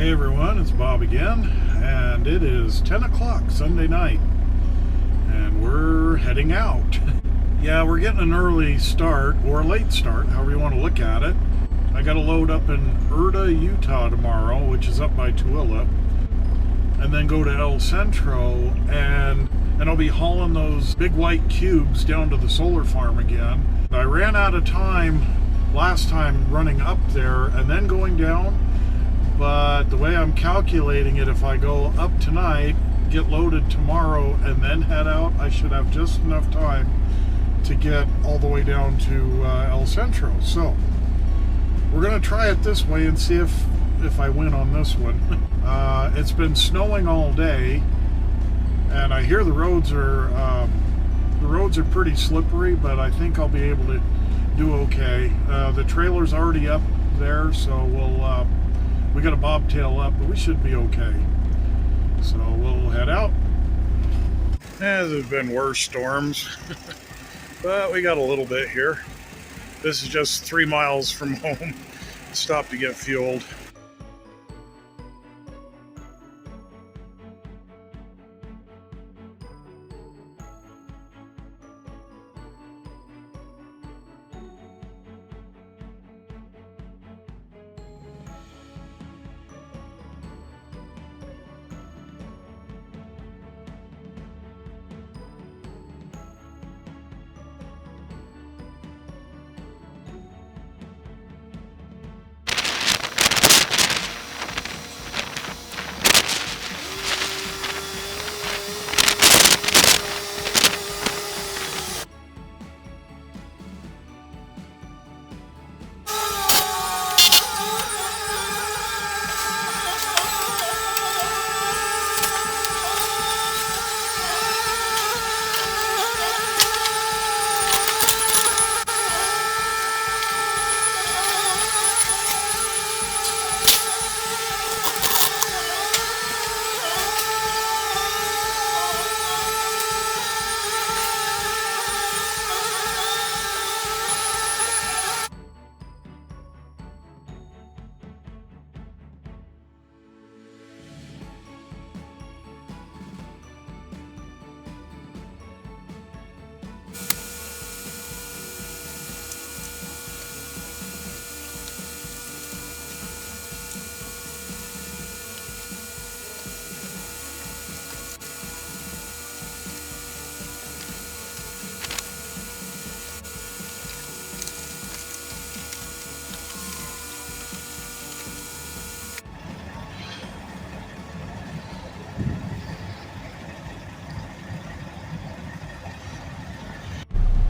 Hey everyone, it's Bob again, and it is 10 o'clock Sunday night, and we're heading out. Yeah, we're getting an early start, or a late start, however you want to look at it. I got to load up in Urda, Utah tomorrow, which is up by Tooele, and then go to El Centro, and I'll be hauling those big white cubes down to the solar farm again. I ran out of time last time running up there and then going down. But the way I'm calculating it, if I go up tonight, get loaded tomorrow, and then head out, I should have just enough time to get all the way down to El Centro. So we're going to try it this way and see if I win on this one. It's been snowing all day, and I hear the roads are pretty slippery, but I think I'll be able to do okay. The trailer's already up there, so we got a bobtail up, but we should be okay. So we'll head out. There's been worse storms, but we got a little bit here. This is just 3 miles from home. Stopped to get fueled.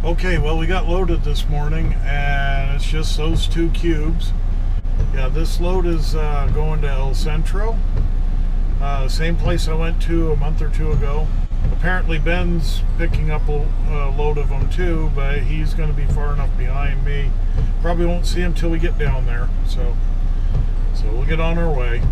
Okay, well, we got loaded this morning, and it's just those 2 cubes. Yeah, this load is going to El Centro, same place I went to a month or 2 ago. Apparently Ben's picking up a load of them too, but he's going to be far enough behind me. Probably won't see him till we get down there, so we'll get on our way.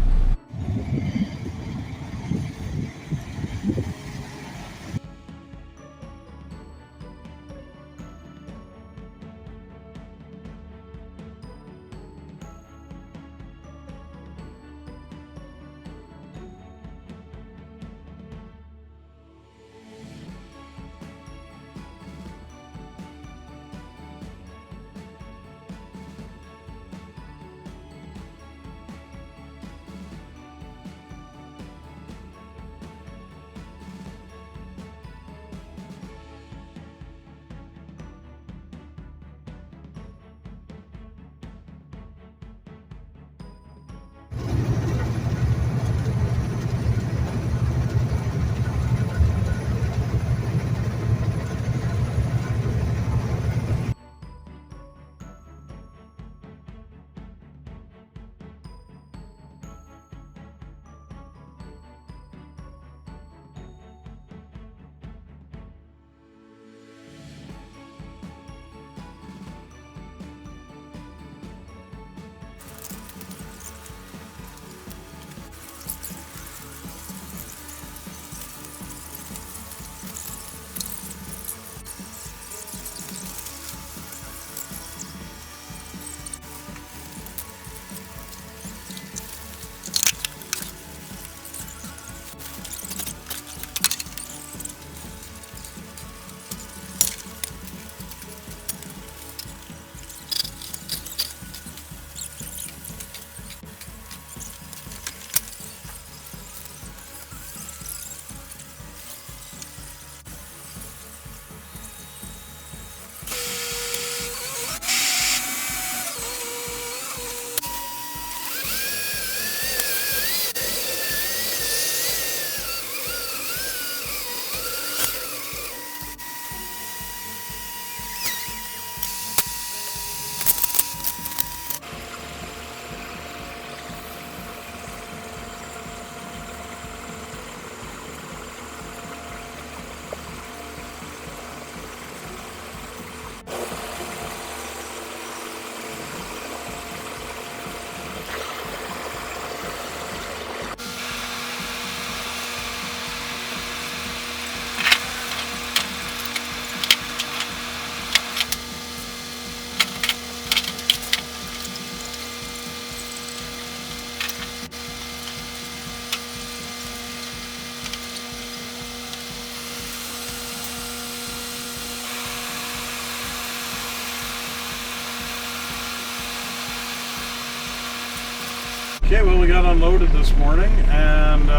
Okay, well, we got unloaded this morning, and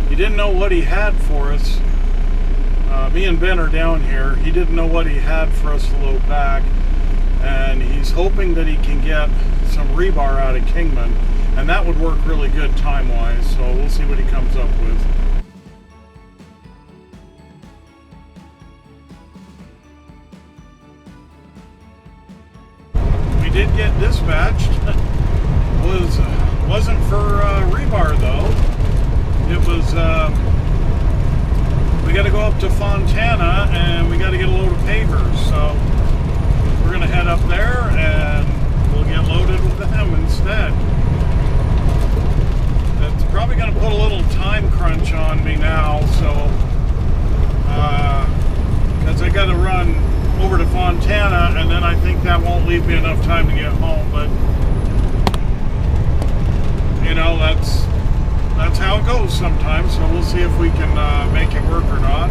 he didn't know what he had for us. Me and Ben are down here. He didn't know what he had for us to load back, and he's hoping that he can get some rebar out of Kingman, and that would work really good time-wise, so we'll see what he comes up with. We did get dispatched. Wasn't for rebar though. It was we got to go up to Fontana and we got to get a load of pavers. So we're gonna head up there and we'll get loaded with them instead. It's probably gonna put a little time crunch on me now, so because I got to run over to Fontana and then I think that won't leave me enough time to get home, but you know, that's how it goes sometimes, so we'll see if we can make it work or not.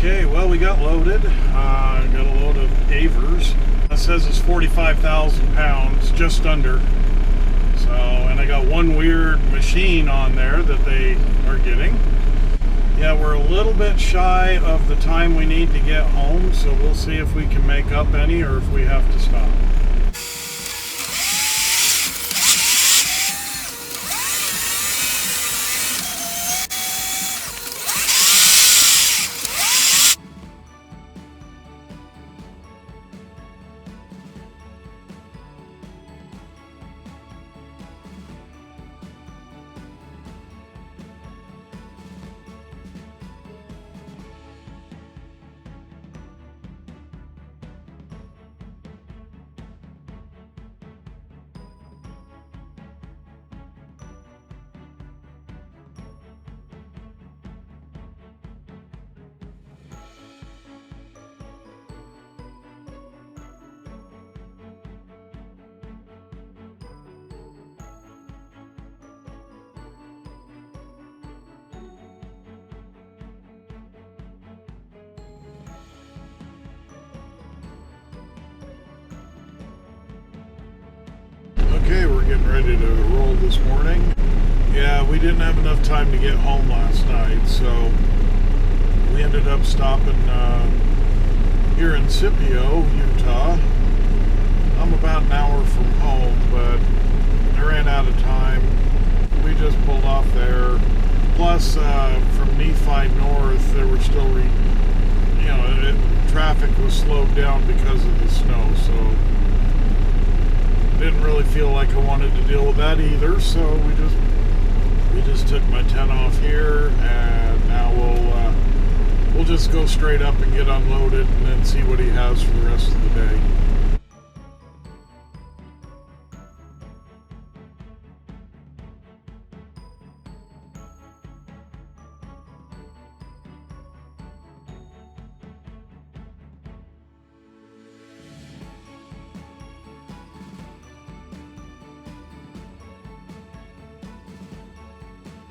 Okay, well, we got loaded. Got a load of pavers. It says it's 45,000 pounds, just under. So, and I got one weird machine on there that they are getting. Yeah, we're a little bit shy of the time we need to get home, so we'll see if we can make up any or if we have to stop. Okay, we're getting ready to roll this morning. Yeah, we didn't have enough time to get home last night, so we ended up stopping here in Scipio, Utah. I'm about an hour from home, but I ran out of time. We just pulled off there. Plus, from Nephi north, there were still, traffic was slowed down because of the snow, so didn't really feel like I wanted to deal with that either, so we just took my tent off here, and now we'll just go straight up and get unloaded and then see what he has for the rest of the day.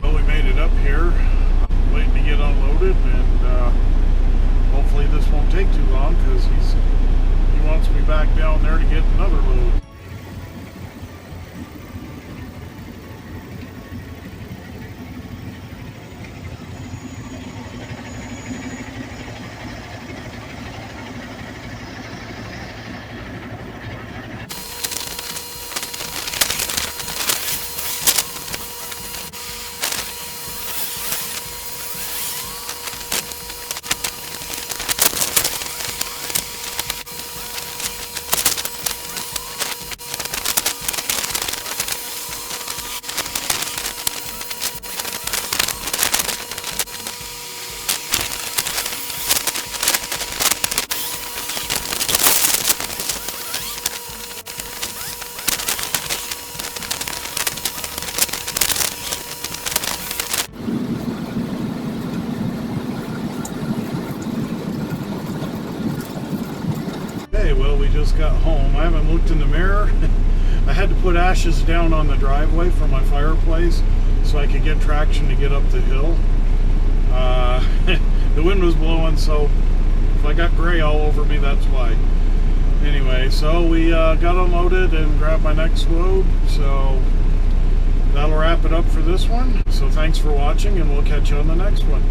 Well, we made it up here, waiting to get unloaded, and hopefully this won't take too long because he wants me back down there to get another load. we just got home. I haven't looked in the mirror. I had to put ashes down on the driveway for my fireplace so I could get traction to get up the hill. The wind was blowing, so if I got gray all over me, that's why. Anyway, so we got unloaded and grabbed my next load. So that'll wrap it up for this one. So thanks for watching, and we'll catch you on the next one.